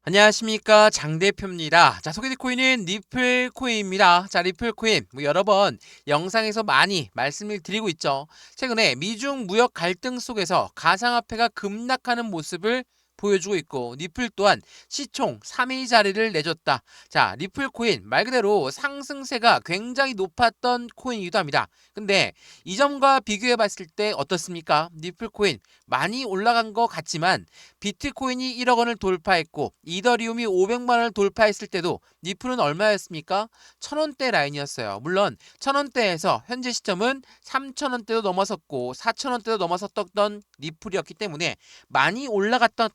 안녕하십니까, 장 대표입니다. 자, 소개될 코인은 리플 코인입니다. 자, 리플 코인 여러 번 영상에서 많이 말씀을 드리고 있죠. 최근에 미중 무역 갈등 속에서 가상화폐가 급락하는 모습을 보여주고 있고, 리플 또한 시총 3위 자리를 내줬다. 자, 리플 코인 말 그대로 상승세가 굉장히 높았던 코인이기도 합니다. 근데 이점과 비교해 봤을 때 어떻습니까? 리플 코인 많이 올라간 것 같지만 비트코인이 1억 원을 돌파했고 이더리움이 500만 원을 돌파했을 때도 리플은 얼마였습니까? 1000원대 라인이었어요. 물론 1000원대에서 현재 시점은 3000원대도 넘어섰고 4000원대도 넘어섰던 리플이었기 때문에 많이 올라갔다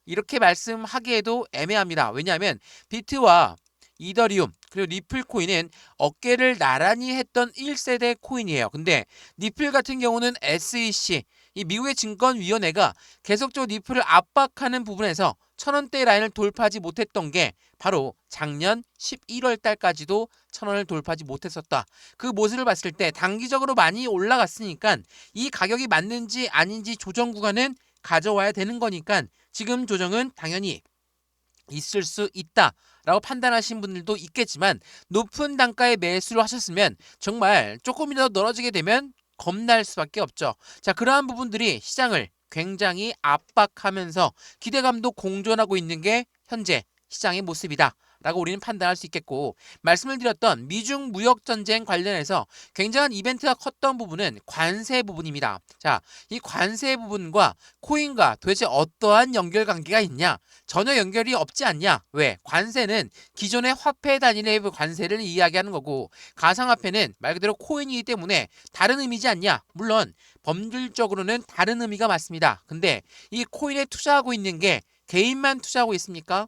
이렇게 말씀하기에도 애매합니다. 왜냐하면 비트와 이더리움 그리고 리플 코인은 어깨를 나란히 했던 1세대 코인이에요. 근데 리플 같은 경우는 SEC 이 미국의 증권위원회가 계속적으로 리플을 압박하는 부분에서 1000원대 라인을 돌파하지 못했던 게 바로 작년 11월 달까지도 1000원을 돌파하지 못했었다. 그 모습을 봤을 때 단기적으로 많이 올라갔으니까 이 가격이 맞는지 아닌지 조정 구간은 가져와야 되는 거니까 지금 조정은 당연히 있을 수 있다라고 판단하신 분들도 있겠지만 높은 단가에 매수를 하셨으면 정말 조금이라도 떨어지게 되면 겁날 수밖에 없죠. 자, 그러한 부분들이 시장을 굉장히 압박하면서 기대감도 공존하고 있는 게 현재 시장의 모습이다. 라고 우리는 판단할 수 있겠고, 말씀을 드렸던 미중 무역 전쟁 관련해서 굉장한 이벤트가 컸던 부분은 관세 부분입니다. 자, 이 관세 부분과 코인과 도대체 어떠한 연결관계가 있냐? 전혀 연결이 없지 않냐? 왜? 관세는 기존의 화폐 단위의 관세를 이야기하는 거고, 가상화폐는 말 그대로 코인이기 때문에 다른 의미지 않냐? 물론 법률적으로는 다른 의미가 맞습니다. 근데 이 코인에 투자하고 있는 게 개인만 투자하고 있습니까?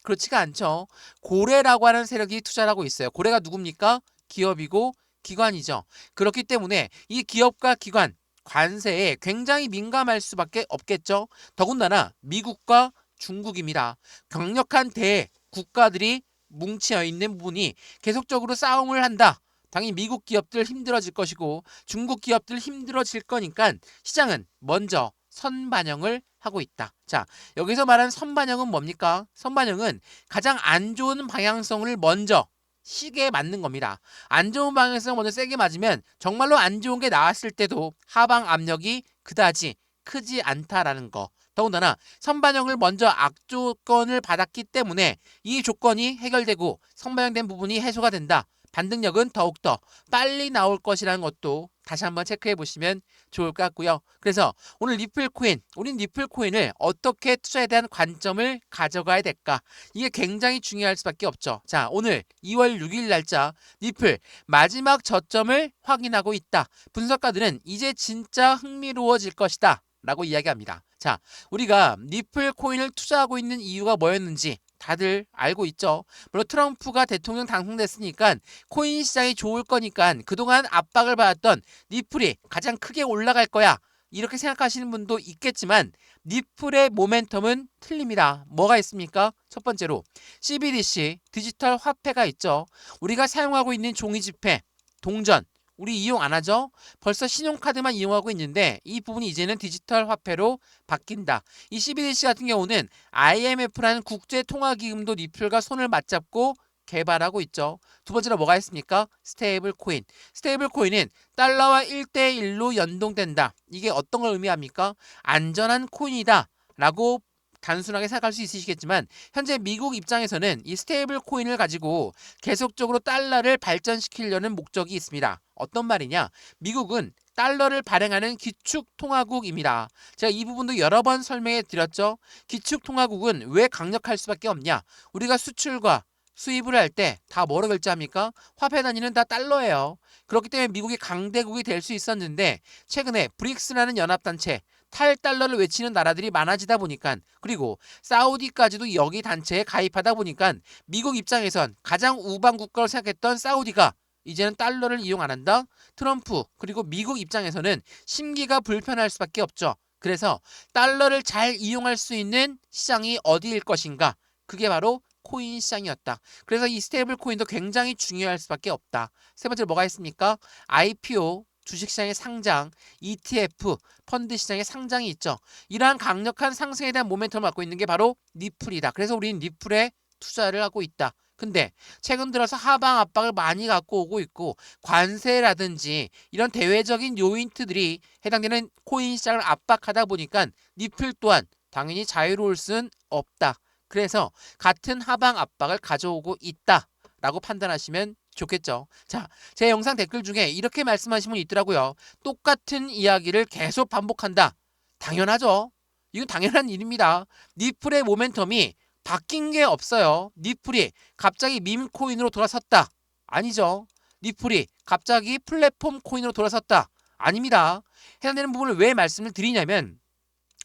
그렇지가 않죠. 고래라고 하는 세력이 투자를 하고 있어요. 고래가 누굽니까? 기업이고 기관이죠. 그렇기 때문에 이 기업과 기관 관세에 굉장히 민감할 수밖에 없겠죠. 더군다나 미국과 중국입니다. 강력한 대국가들이 뭉쳐 있는 부분이 계속적으로 싸움을 한다. 당연히 미국 기업들 힘들어질 것이고 중국 기업들 힘들어질 거니까 시장은 먼저 선반영을 하고 있다. 자, 여기서 말하는 선반영은 뭡니까? 선반영은 가장 안 좋은 방향성을 먼저 시계에 맞는 겁니다. 안 좋은 방향성 먼저 세게 맞으면 정말로 안 좋은 게 나왔을 때도 하방 압력이 그다지 크지 않다라는 거. 더군다나 선반영을 먼저 악조건을 받았기 때문에 이 조건이 해결되고 선반영된 부분이 해소가 된다. 반등력은 더욱더 빨리 나올 것이라는 것도 다시 한번 체크해 보시면 좋을 것 같고요. 그래서 오늘 리플 코인, 우린 리플 코인을 어떻게 투자에 대한 관점을 가져가야 될까? 이게 굉장히 중요할 수밖에 없죠. 자, 오늘 2월 6일 날짜 리플 마지막 저점을 확인하고 있다. 분석가들은 이제 진짜 흥미로워질 것이다. 라고 이야기합니다. 자, 우리가 리플 코인을 투자하고 있는 이유가 뭐였는지 다들 알고 있죠. 물론 트럼프가 대통령 당선됐으니까 코인 시장이 좋을 거니까 그동안 압박을 받았던 리플이 가장 크게 올라갈 거야. 이렇게 생각하시는 분도 있겠지만 리플의 모멘텀은 틀립니다. 뭐가 있습니까? 첫 번째로 CBDC 디지털 화폐가 있죠. 우리가 사용하고 있는 종이지폐, 동전 우리 이용 안 하죠? 벌써 신용카드만 이용하고 있는데 이 부분이 이제는 디지털 화폐로 바뀐다. 이 CBDC 같은 경우는 IMF라는 국제통화기금도 리플과 손을 맞잡고 개발하고 있죠. 두 번째로 뭐가 있습니까? 스테이블 코인. 스테이블 코인은 달러와 1대1로 연동된다. 이게 어떤 걸 의미합니까? 안전한 코인이다. 라고 단순하게 생각할 수 있으시겠지만 현재 미국 입장에서는 이 스테이블 코인을 가지고 계속적으로 달러를 발전시키려는 목적이 있습니다. 어떤 말이냐? 미국은 달러를 발행하는 기축통화국입니다. 제가 이 부분도 여러 번 설명해 드렸죠. 기축통화국은 왜 강력할 수밖에 없냐? 우리가 수출과 수입을 할 때 다 뭐로 결제합니까? 화폐 단위는 다 달러예요. 그렇기 때문에 미국이 강대국이 될 수 있었는데 최근에 브릭스라는 연합단체 탈달러를 외치는 나라들이 많아지다 보니까 그리고 사우디까지도 여기 단체에 가입하다 보니까 미국 입장에선 가장 우방 국가로 생각했던 사우디가 이제는 달러를 이용 안 한다? 트럼프 그리고 미국 입장에서는 심기가 불편할 수밖에 없죠. 그래서 달러를 잘 이용할 수 있는 시장이 어디일 것인가? 그게 바로 코인 시장이었다. 그래서 이 스테이블 코인도 굉장히 중요할 수밖에 없다. 세 번째 뭐가 있습니까? IPO 주식시장의 상장, ETF, 펀드 시장의 상장이 있죠. 이러한 강력한 상승에 대한 모멘텀을 갖고 있는 게 바로 니플이다. 그래서 우리는 니플에 투자를 하고 있다. 근데 최근 들어서 하방 압박을 많이 갖고 오고 있고 관세라든지 이런 대외적인 요인들이 해당되는 코인 시장을 압박하다 보니까 니플 또한 당연히 자유로울 순 없다. 그래서 같은 하방 압박을 가져오고 있다라고 판단하시면 좋겠죠. 자, 제 영상 댓글 중에 이렇게 말씀하신 분이 있더라고요. 똑같은 이야기를 계속 반복한다. 당연하죠. 이건 당연한 일입니다. 니플의 모멘텀이 바뀐 게 없어요. 니플이 갑자기 밈 코인으로 돌아섰다. 아니죠. 니플이 갑자기 플랫폼 코인으로 돌아섰다. 아닙니다. 해당되는 부분을 왜 말씀을 드리냐면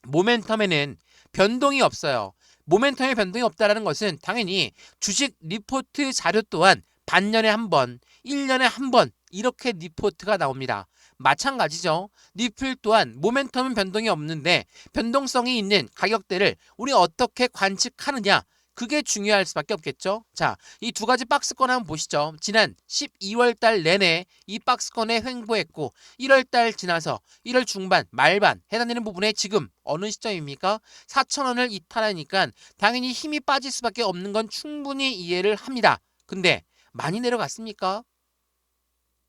모멘텀에는 변동이 없어요. 모멘텀에 변동이 없다는 것은 당연히 주식 리포트 자료 또한 반년에 한 번, 1년에 한 번 이렇게 리포트가 나옵니다. 마찬가지죠. 니플 또한 모멘텀은 변동이 없는데 변동성이 있는 가격대를 우리 어떻게 관측하느냐 그게 중요할 수밖에 없겠죠. 자, 이 두 가지 박스권 한번 보시죠. 지난 12월 달 내내 이 박스권에 횡보했고 1월 달 지나서 1월 중반, 말반 해당되는 부분에 지금 어느 시점입니까? 4,000원을 이탈하니까 당연히 힘이 빠질 수밖에 없는 건 충분히 이해를 합니다. 근데 많이 내려갔습니까?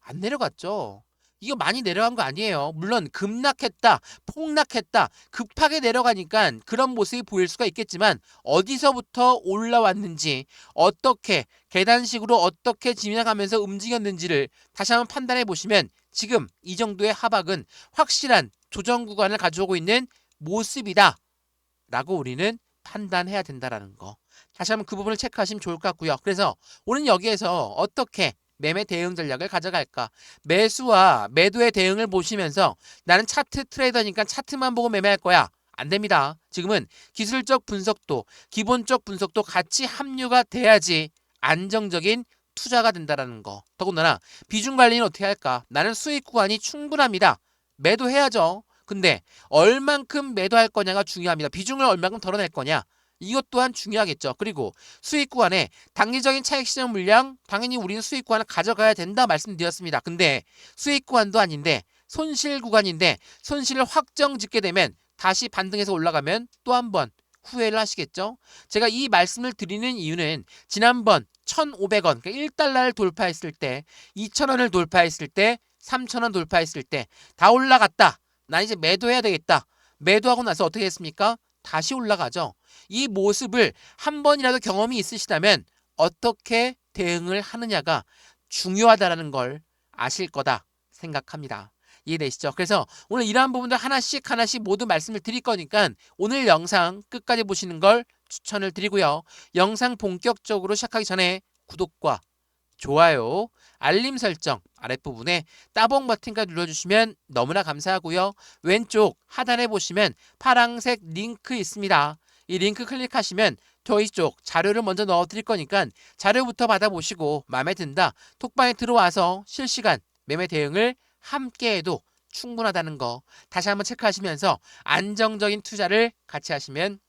안 내려갔죠. 이거 많이 내려간 거 아니에요. 물론 급락했다, 폭락했다, 급하게 내려가니까 그런 모습이 보일 수가 있겠지만 어디서부터 올라왔는지 어떻게 계단식으로 어떻게 지나가면서 움직였는지를 다시 한번 판단해 보시면 지금 이 정도의 하박은 확실한 조정 구간을 가져오고 있는 모습이다 라고 우리는 판단해야 된다라는 거. 다시 한번 그 부분을 체크하시면 좋을 것 같고요. 그래서 오늘 여기에서 어떻게 매매 대응 전략을 가져갈까? 매수와 매도의 대응을 보시면서 나는 차트 트레이더니까 차트만 보고 매매할 거야. 안 됩니다. 지금은 기술적 분석도 기본적 분석도 같이 합류가 돼야지 안정적인 투자가 된다라는 거. 더군다나 비중 관리는 어떻게 할까? 나는 수익 구간이 충분합니다. 매도해야죠. 근데 얼만큼 매도할 거냐가 중요합니다. 비중을 얼만큼 덜어낼 거냐. 이것 또한 중요하겠죠. 그리고 수익 구간에 단기적인 차익 실현 물량 당연히 우리는 수익 구간을 가져가야 된다 말씀드렸습니다. 근데 수익 구간도 아닌데 손실 구간인데 손실을 확정 짓게 되면 다시 반등해서 올라가면 또 한 번 후회를 하시겠죠. 제가 이 말씀을 드리는 이유는 지난번 1,500원 그러니까 1달러를 돌파했을 때 2,000원을 돌파했을 때 3,000원 돌파했을 때 다 올라갔다. 나 이제 매도해야 되겠다. 매도하고 나서 어떻게 했습니까? 다시 올라가죠. 이 모습을 한 번이라도 경험이 있으시다면 어떻게 대응을 하느냐가 중요하다는 걸 아실 거다 생각합니다. 이해되시죠? 그래서 오늘 이러한 부분들 하나씩 모두 말씀을 드릴 거니까 오늘 영상 끝까지 보시는 걸 추천을 드리고요. 영상 본격적으로 시작하기 전에 구독과 좋아요, 알림 설정 아랫부분에 따봉 버튼까지 눌러주시면 너무나 감사하고요. 왼쪽 하단에 보시면 파란색 링크 있습니다. 이 링크 클릭하시면 저희 쪽 자료를 먼저 넣어드릴 거니까 자료부터 받아보시고 마음에 든다. 톡방에 들어와서 실시간 매매 대응을 함께해도 충분하다는 거 다시 한번 체크하시면서 안정적인 투자를 같이 하시면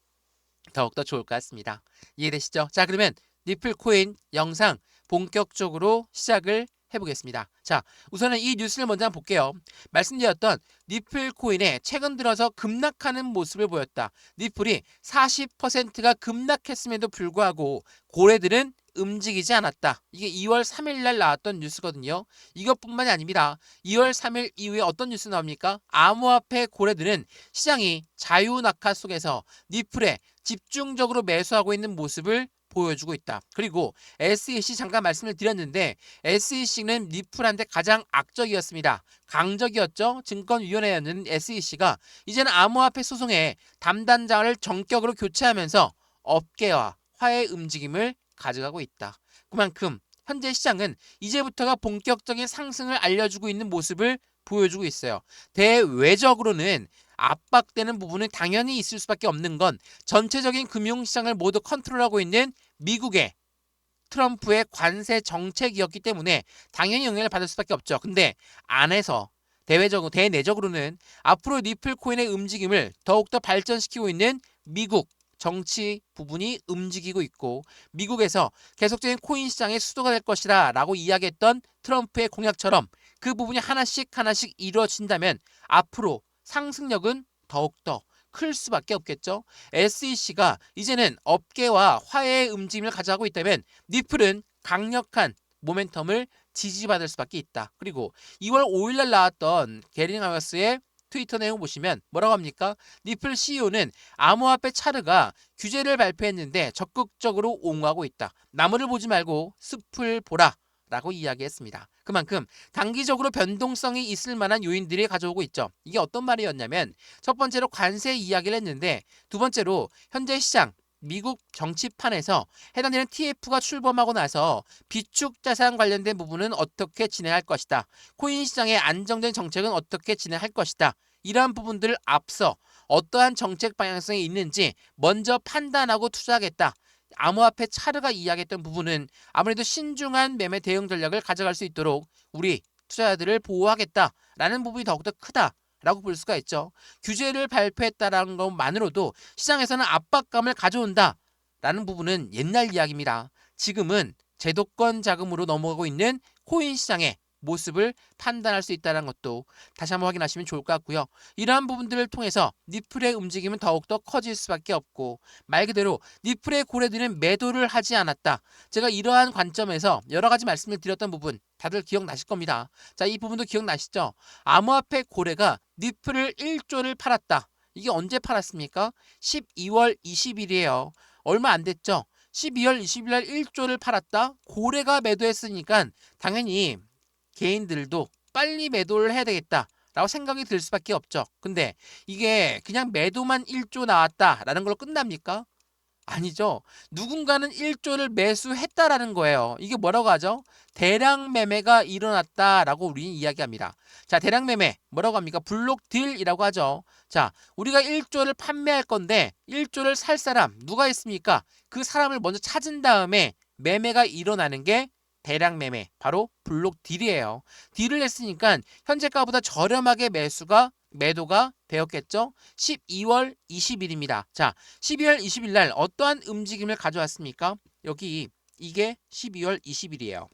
더욱더 좋을 것 같습니다. 이해되시죠? 자, 그러면 니플 코인 영상 본격적으로 시작을 해보겠습니다. 자, 우선은 이 뉴스를 먼저 한번 볼게요. 말씀드렸던 니플 코인에 최근 들어서 급락하는 모습을 보였다. 니플이 40%가 급락했음에도 불구하고 고래들은 움직이지 않았다. 이게 2월 3일 날 나왔던 뉴스거든요. 이것뿐만이 아닙니다. 2월 3일 이후에 어떤 뉴스 나옵니까? 암호화폐 고래들은 시장이 자유낙하 속에서 니플에 집중적으로 매수하고 있는 모습을 보여주고 있다. 그리고 SEC 잠깐 말씀을 드렸는데 SEC는 니플한테 가장 악적이었습니다. 강적이었죠. 증권위원회였는 SEC가 이제는 암호화폐 소송에 담당자를 전격으로 교체하면서 업계와 화해 움직임을 가져가고 있다. 그만큼 현재 시장은 이제부터가 본격적인 상승을 알려주고 있는 모습을 보여주고 있어요. 대외적으로는 압박되는 부분은 당연히 있을 수밖에 없는 건 전체적인 금융시장을 모두 컨트롤하고 있는 미국의 트럼프의 관세 정책이었기 때문에 당연히 영향을 받을 수밖에 없죠. 근데 안에서 대내적으로는 앞으로 니플 코인의 움직임을 더욱더 발전시키고 있는 미국 정치 부분이 움직이고 있고 미국에서 계속적인 코인 시장의 수도가 될 것이다 라고 이야기했던 트럼프의 공약처럼 그 부분이 하나씩 하나씩 이루어진다면 앞으로 상승력은 더욱더 클 수밖에 없겠죠. SEC가 이제는 업계와 화해의 움직임을 가져가고 있다면 니플은 강력한 모멘텀을 지지받을 수밖에 있다. 그리고 2월 5일날 나왔던 게리 하머스의 트위터 내용 보시면 뭐라고 합니까? 니플 CEO는 암호화폐 차르가 규제를 발표했는데 적극적으로 옹호하고 있다. 나무를 보지 말고 숲을 보라. 라고 이야기했습니다. 그만큼 단기적으로 변동성이 있을 만한 요인들이 가져오고 있죠. 이게 어떤 말이었냐면 첫 번째로 관세 이야기를 했는데 두 번째로 현재 시장 미국 정치판에서 해당되는 TF가 출범하고 나서 비축 자산 관련된 부분은 어떻게 진행할 것이다. 코인 시장의 안정된 정책은 어떻게 진행할 것이다. 이러한 부분들을 앞서 어떠한 정책 방향성이 있는지 먼저 판단하고 투자하겠다. 암호화폐 차르가 이야기했던 부분은 아무래도 신중한 매매 대응 전략을 가져갈 수 있도록 우리 투자자들을 보호하겠다라는 부분이 더욱더 크다라고 볼 수가 있죠. 규제를 발표했다라는 것만으로도 시장에서는 압박감을 가져온다라는 부분은 옛날 이야기입니다. 지금은 제도권 자금으로 넘어가고 있는 코인 시장의 모습을 판단할 수 있다는 것도 다시 한번 확인하시면 좋을 것 같고요. 이러한 부분들을 통해서 니플의 움직임은 더욱더 커질 수밖에 없고 말 그대로 니플의 고래들은 매도를 하지 않았다. 제가 이러한 관점에서 여러 가지 말씀을 드렸던 부분 다들 기억나실 겁니다. 자, 이 부분도 기억나시죠? 암호화폐 고래가 니플을 1조를 팔았다. 이게 언제 팔았습니까? 12월 20일이에요. 얼마 안 됐죠? 12월 20일 날 1조를 팔았다. 고래가 매도했으니까 당연히 개인들도 빨리 매도를 해야 되겠다라고 생각이 들 수밖에 없죠. 근데 이게 그냥 매도만 1조 나왔다라는 걸로 끝납니까? 아니죠. 누군가는 1조를 매수했다라는 거예요. 이게 뭐라고 하죠? 대량 매매가 일어났다라고 우리는 이야기합니다. 자, 대량 매매 뭐라고 합니까? 블록 딜이라고 하죠. 자, 우리가 1조를 판매할 건데 1조를 살 사람 누가 있습니까? 그 사람을 먼저 찾은 다음에 매매가 일어나는 게 대량 매매, 바로 블록 딜이에요. 딜을 했으니까 현재가보다 저렴하게 매도가 되었겠죠. 12월 20일입니다. 자, 12월 20일 날 어떠한 움직임을 가져왔습니까? 여기 이게 12월 20일이에요.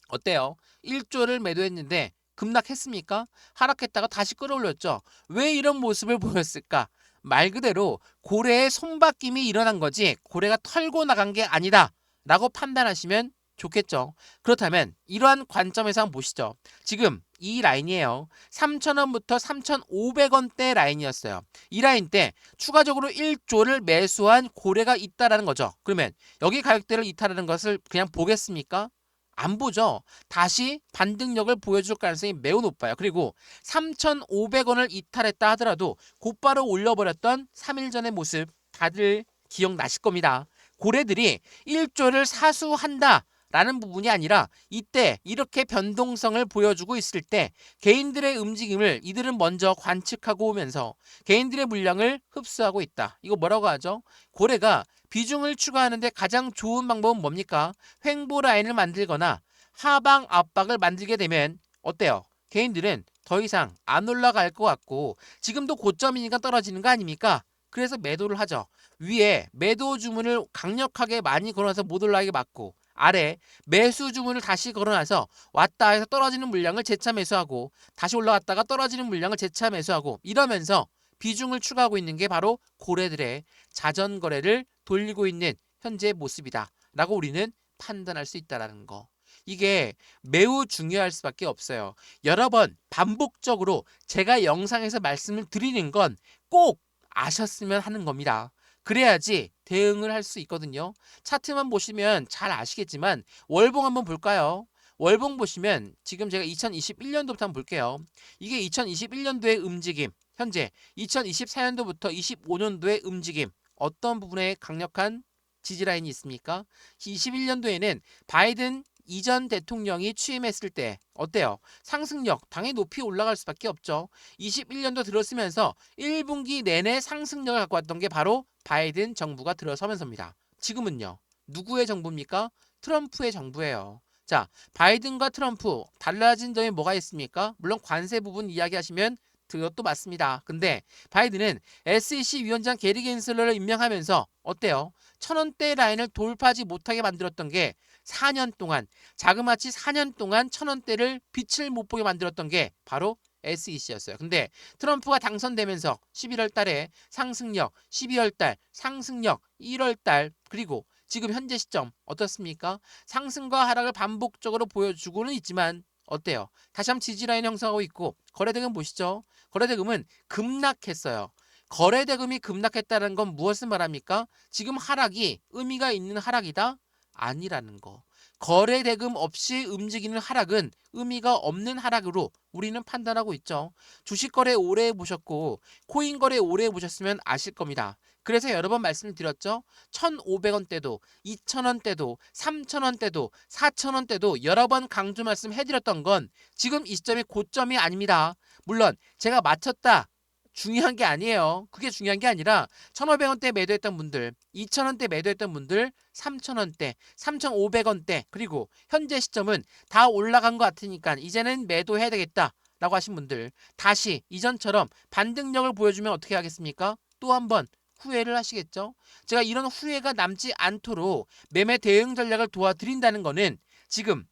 어때요? 1조를 매도했는데 급락했습니까? 하락했다가 다시 끌어올렸죠. 왜 이런 모습을 보였을까? 말 그대로 고래의 손바뀜이 일어난 거지 고래가 털고 나간 게 아니다 라고 판단하시면 좋겠죠. 그렇다면 이러한 관점에서 한번 보시죠. 지금 이 라인이에요. 3,000원부터 3,500원대 라인이었어요. 이 라인 때 추가적으로 1조를 매수한 고래가 있다라는 거죠. 그러면 여기 가격대를 이탈하는 것을 그냥 보겠습니까? 안 보죠. 다시 반등력을 보여줄 가능성이 매우 높아요. 그리고 3,500원을 이탈했다 하더라도 곧바로 올려버렸던 3일 전의 모습 다들 기억나실 겁니다. 고래들이 1조를 사수한다 라는 부분이 아니라 이때 이렇게 변동성을 보여주고 있을 때 개인들의 움직임을 이들은 먼저 관측하고 오면서 개인들의 물량을 흡수하고 있다. 이거 뭐라고 하죠? 고래가 비중을 추가하는데 가장 좋은 방법은 뭡니까? 횡보 라인을 만들거나 하방 압박을 만들게 되면 어때요? 개인들은 더 이상 안 올라갈 것 같고 지금도 고점이니까 떨어지는 거 아닙니까? 그래서 매도를 하죠. 위에 매도 주문을 강력하게 많이 걸어놔서 못 올라가게 막고 아래 매수 주문을 다시 걸어놔서 왔다 해서 떨어지는 물량을 재차 매수하고 다시 올라갔다가 떨어지는 물량을 재차 매수하고 이러면서 비중을 추가하고 있는 게 바로 고래들의 자전 거래를 돌리고 있는 현재의 모습이다 라고 우리는 판단할 수 있다는 거. 이게 매우 중요할 수밖에 없어요. 여러 번 반복적으로 제가 영상에서 말씀을 드리는 건 꼭 아셨으면 하는 겁니다. 그래야지 대응을 할 수 있거든요. 차트만 보시면 잘 아시겠지만 월봉 한번 볼까요? 월봉 보시면 지금 제가 2021년도부터 한번 볼게요. 이게 2021년도의 움직임, 현재 2024년도부터 25년도의 움직임 어떤 부분에 강력한 지지라인이 있습니까? 21년도에는 바이든 이전 대통령이 취임했을 때 어때요? 상승력 당연히 높이 올라갈 수밖에 없죠. 21년도 들어서면서 1분기 내내 상승력을 갖고 왔던 게 바로 바이든 정부가 들어서면서입니다. 지금은요. 누구의 정부입니까? 트럼프의 정부예요. 자, 바이든과 트럼프 달라진 점이 뭐가 있습니까? 물론 관세 부분 이야기하시면 그것도 맞습니다. 근데 바이든은 SEC 위원장 게리 겐슬러를 임명하면서 어때요? 1,000원대 라인을 돌파하지 못하게 만들었던 게 4년 동안 자그마치 4년 동안 1,000원대를 빛을 못 보게 만들었던 게 바로 SEC였어요. 근데 트럼프가 당선되면서 11월 달에 상승력, 12월 달 상승력, 1월 달 그리고 지금 현재 시점 어떻습니까? 상승과 하락을 반복적으로 보여주고는 있지만 어때요? 다시 한번 지지라인 형성하고 있고 거래대금 보시죠. 거래대금은 급락했어요. 거래대금이 급락했다는 건 무엇을 말합니까? 지금 하락이 의미가 있는 하락이다? 아니라는 거. 거래대금 없이 움직이는 하락은 의미가 없는 하락으로 우리는 판단하고 있죠. 주식 거래 오래 해보셨고 코인 거래 오래 해보셨으면 아실 겁니다. 그래서 여러 번 말씀드렸죠. 1,500원대도 2,000원대도 3,000원대도 4,000원대도 여러 번 강조 말씀해드렸던 건 지금 이 시점이 고점이 아닙니다. 물론 제가 맞췄다. 중요한 게 아니에요. 그게 중요한 게 아니라 1,500원대 매도했던 분들, 2,000원대 매도했던 분들, 3,000원대, 3,500원대 그리고 현재 시점은 다 올라간 것 같으니까 이제는 매도해야 되겠다라고 하신 분들 다시 이전처럼 반등력을 보여주면 어떻게 하겠습니까? 또 한 번 후회를 하시겠죠? 제가 이런 후회가 남지 않도록 매매 대응 전략을 도와드린다는 거는 지금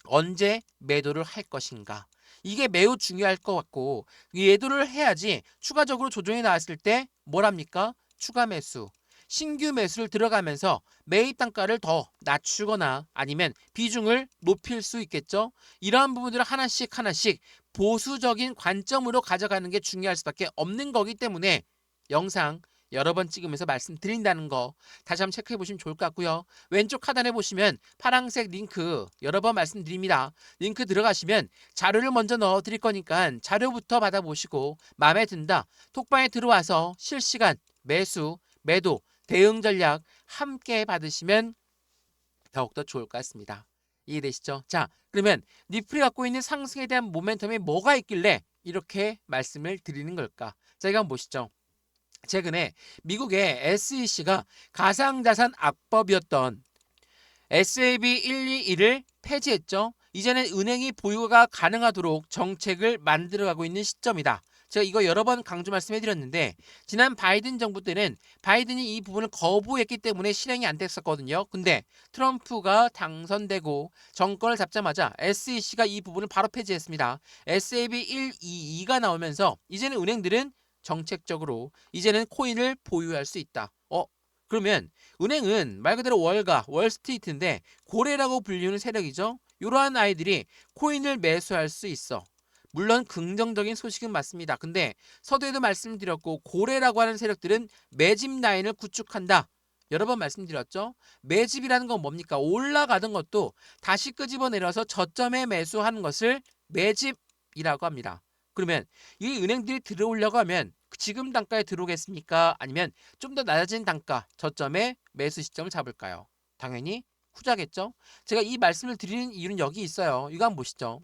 언제 매도를 할 것인가 이게 매우 중요할 것 같고 매도를 해야지 추가적으로 조정이 나왔을 때 뭐랍니까? 추가 매수 신규 매수를 들어가면서 매입 단가를 더 낮추거나 아니면 비중을 높일 수 있겠죠. 이러한 부분들을 하나씩 하나씩 보수적인 관점으로 가져가는 게 중요할 수밖에 없는 거기 때문에 영상 여러 번 찍으면서 말씀드린다는 거 다시 한번 체크해 보시면 좋을 것 같고요. 왼쪽 하단에 보시면 파란색 링크 여러 번 말씀드립니다. 링크 들어가시면 자료를 먼저 넣어 드릴 거니까 자료부터 받아보시고 마음에 든다. 톡방에 들어와서 실시간 매수, 매도, 대응 전략 함께 받으시면 더욱더 좋을 것 같습니다. 이해되시죠? 자, 그러면 니플이 갖고 있는 상승에 대한 모멘텀이 뭐가 있길래 이렇게 말씀을 드리는 걸까? 자, 이거 한번 보시죠. 최근에 미국의 SEC가 가상자산 악법이었던 SAB 121을 폐지했죠. 이제는 은행이 보유가 가능하도록 정책을 만들어가고 있는 시점이다. 제가 이거 여러 번 강조 말씀해드렸는데 지난 바이든 정부 때는 바이든이 이 부분을 거부했기 때문에 실행이 안 됐었거든요. 근데 트럼프가 당선되고 정권을 잡자마자 SEC가 이 부분을 바로 폐지했습니다. SAB 122가 나오면서 이제는 은행들은 정책적으로 이제는 코인을 보유할 수 있다. 그러면 은행은 말 그대로 월가, 월스트리트인데 고래라고 불리는 세력이죠. 이러한 아이들이 코인을 매수할 수 있어. 물론 긍정적인 소식은 맞습니다. 근데 서두에도 말씀드렸고 고래라고 하는 세력들은 매집 라인을 구축한다. 여러 번 말씀드렸죠. 매집이라는 건 뭡니까? 올라가던 것도 다시 끄집어내려서 저점에 매수하는 것을 매집이라고 합니다. 그러면 이 은행들이 들어오려고 하면 지금 단가에 들어오겠습니까? 아니면 좀 더 낮아진 단가, 저점에 매수 시점을 잡을까요? 당연히 후자겠죠? 제가 이 말씀을 드리는 이유는 여기 있어요. 이거 한번 보시죠.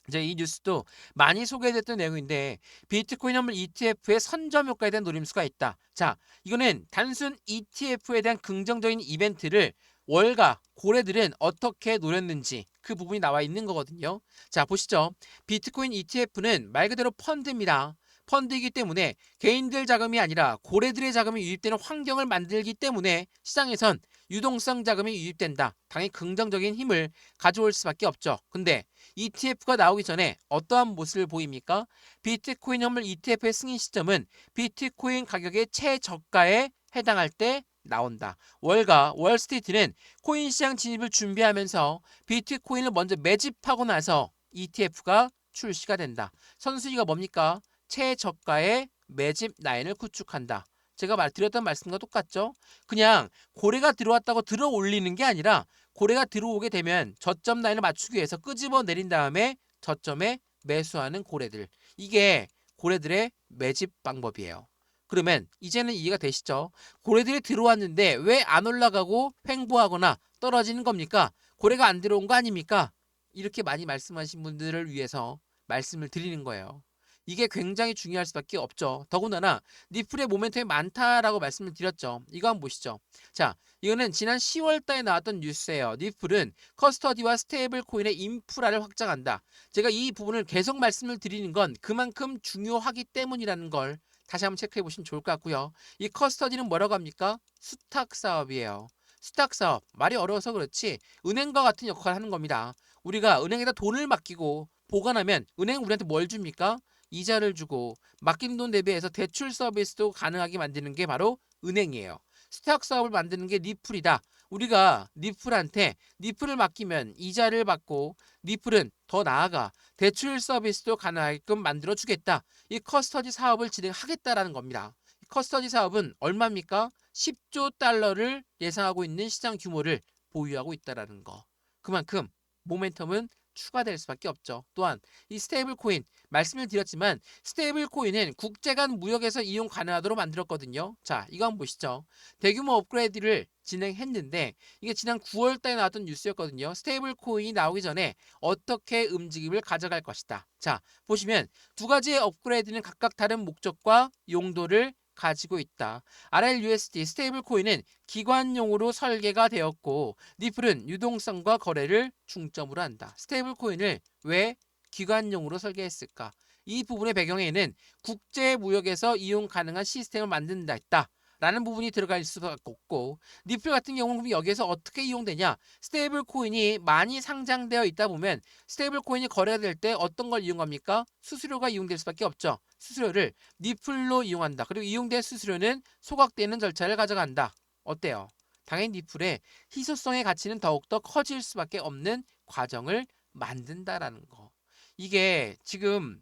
이제 이 뉴스도 많이 소개됐던 내용인데 비트코인 환물 ETF의 선점 효과에 대한 노림수가 있다. 자, 이거는 단순 ETF에 대한 긍정적인 이벤트를 월가 고래들은 어떻게 노렸는지 그 부분이 나와 있는 거거든요. 자, 보시죠. 비트코인 ETF는 말 그대로 펀드입니다. 펀드이기 때문에 개인들 자금이 아니라 고래들의 자금이 유입되는 환경을 만들기 때문에 시장에선 유동성 자금이 유입된다. 당연히 긍정적인 힘을 가져올 수밖에 없죠. 근데 ETF가 나오기 전에 어떠한 모습을 보입니까? 비트코인 환물 ETF의 승인 시점은 비트코인 가격의 최저가에 해당할 때 나온다. 월가 월스트리트는 코인 시장 진입을 준비하면서 비트코인을 먼저 매집하고 나서 ETF가 출시가 된다. 선순위가 뭡니까? 최저가의 매집 라인을 구축한다. 제가 드렸던 말씀과 똑같죠? 그냥 고래가 들어왔다고 들어 올리는 게 아니라 고래가 들어오게 되면 저점 라인을 맞추기 위해서 끄집어 내린 다음에 저점에 매수하는 고래들. 이게 고래들의 매집 방법이에요. 그러면 이제는 이해가 되시죠? 고래들이 들어왔는데 왜 안 올라가고 횡보하거나 떨어지는 겁니까? 고래가 안 들어온 거 아닙니까? 이렇게 많이 말씀하신 분들을 위해서 말씀을 드리는 거예요. 이게 굉장히 중요할 수밖에 없죠. 더군다나 니플의 모멘텀이 많다라고 말씀을 드렸죠. 이거 한번 보시죠. 자, 이거는 지난 10월 달에 나왔던 뉴스예요. 니플은 커스터디와 스테이블 코인의 인프라를 확장한다. 제가 이 부분을 계속 말씀을 드리는 건 그만큼 중요하기 때문이라는 걸 다시 한번 체크해 보시면 좋을 것 같고요. 이 커스터디는 뭐라고 합니까? 수탁 사업이에요. 수탁 사업. 말이 어려워서 그렇지 은행과 같은 역할을 하는 겁니다. 우리가 은행에다 돈을 맡기고 보관하면 은행은 우리한테 뭘 줍니까? 이자를 주고 맡긴 돈 대비해서 대출 서비스도 가능하게 만드는 게 바로 은행이에요. 스탁 사업을 만드는 게 니플이다. 우리가 니플한테 니플을 맡기면 이자를 받고 니플은 더 나아가 대출 서비스도 가능하게끔 만들어 주겠다. 이 커스터디 사업을 진행하겠다라는 겁니다. 이 커스터디 사업은 얼마입니까? 10조 달러를 예상하고 있는 시장 규모를 보유하고 있다라는 거. 그만큼 모멘텀은 추가될 수밖에 없죠. 또한 이 스테이블 코인 말씀을 드렸지만 스테이블 코인은 국제 간 무역에서 이용 가능하도록 만들었거든요. 자, 이거 한번 보시죠. 대규모 업그레이드를 진행했는데 이게 지난 9월 달에 나왔던 뉴스였거든요. 스테이블 코인이 나오기 전에 어떻게 움직임을 가져갈 것이다. 자, 보시면 두 가지의 업그레이드는 각각 다른 목적과 용도를 가지고 있다. RLUSD 스테이블 코인은 기관용으로 설계가 되었고 니플은 유동성과 거래를 중점으로 한다. 스테이블 코인을 왜 기관용으로 설계했을까? 이 부분의 배경에는 국제 무역에서 이용 가능한 시스템을 만든다 했다. 라는 부분이 들어가 있을 수밖에 없고 니플 같은 경우는 여기에서 어떻게 이용되냐? 스테이블 코인이 많이 상장되어 있다 보면 스테이블 코인이 거래가 될 때 어떤 걸 이용합니까? 수수료가 이용될 수밖에 없죠. 수수료를 니플로 이용한다. 그리고 이용된 수수료는 소각되는 절차를 가져간다. 어때요? 당연히 니플의 희소성의 가치는 더욱더 커질 수밖에 없는 과정을 만든다라는 거. 이게 지금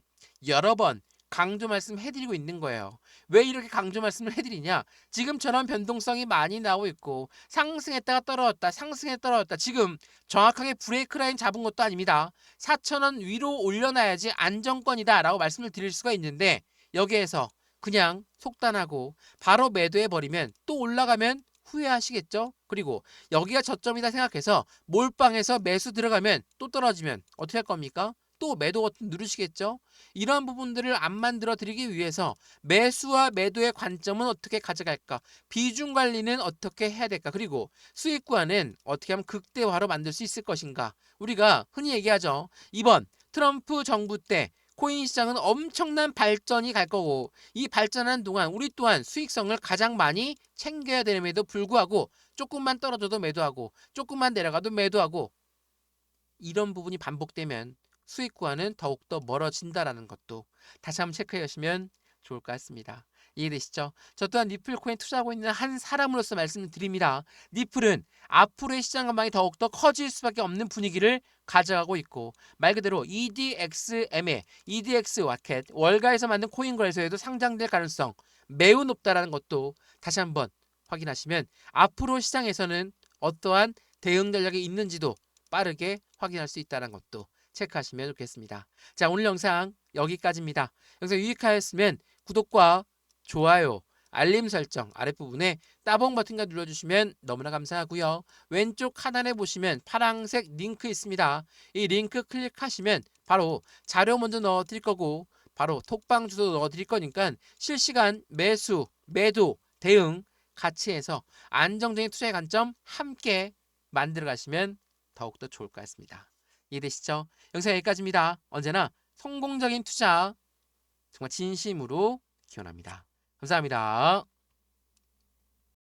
여러 번 강조 말씀해드리고 있는 거예요. 왜 이렇게 강조 말씀을 해드리냐? 지금처럼 변동성이 많이 나오고 있고 상승했다가 떨어졌다, 상승했다가 떨어졌다. 지금 정확하게 브레이크 라인 잡은 것도 아닙니다. 4,000원 위로 올려놔야지 안정권이다 라고 말씀을 드릴 수가 있는데 여기에서 그냥 속단하고 바로 매도해버리면 또 올라가면 후회하시겠죠? 그리고 여기가 저점이다 생각해서 몰빵해서 매수 들어가면 또 떨어지면 어떻게 할 겁니까? 또 매도 버튼 누르시겠죠? 이러한 부분들을 안 만들어 드리기 위해서 매수와 매도의 관점은 어떻게 가져갈까? 비중 관리는 어떻게 해야 될까? 그리고 수익 구간은 어떻게 하면 극대화로 만들 수 있을 것인가? 우리가 흔히 얘기하죠. 이번 트럼프 정부 때 코인 시장은 엄청난 발전이 갈 거고 이 발전하는 동안 우리 또한 수익성을 가장 많이 챙겨야 됨에도 불구하고 조금만 떨어져도 매도하고 조금만 내려가도 매도하고 이런 부분이 반복되면 수익 구간은 더욱더 멀어진다라는 것도 다시 한번 체크해 주시면 좋을 것 같습니다. 이해되시죠? 저 또한 니플 코인 투자하고 있는 한 사람으로서 말씀드립니다. 니플은 앞으로의 시장 전망이 더욱더 커질 수밖에 없는 분위기를 가져가고 있고 말 그대로 EDXM의 EDX 와켓 월가에서 만든 코인 거래소에도 상장될 가능성 매우 높다라는 것도 다시 한번 확인하시면 앞으로 시장에서는 어떠한 대응 전략이 있는지도 빠르게 확인할 수 있다는 것도 체크하시면 좋겠습니다. 자, 오늘 영상 여기까지입니다. 영상 유익하였으면 구독과 좋아요, 알림 설정 아랫부분에 따봉 버튼과 눌러주시면 너무나 감사하고요. 왼쪽 하단에 보시면 파란색 링크 있습니다. 이 링크 클릭하시면 바로 자료 먼저 넣어 드릴 거고 바로 톡방 주소 넣어 드릴 거니까 실시간 매수, 매도, 대응 같이 해서 안정적인 투자의 관점 함께 만들어 가시면 더욱더 좋을 것 같습니다. 이해되시죠? 영상 여기까지입니다. 언제나 성공적인 투자 정말 진심으로 기원합니다. 감사합니다.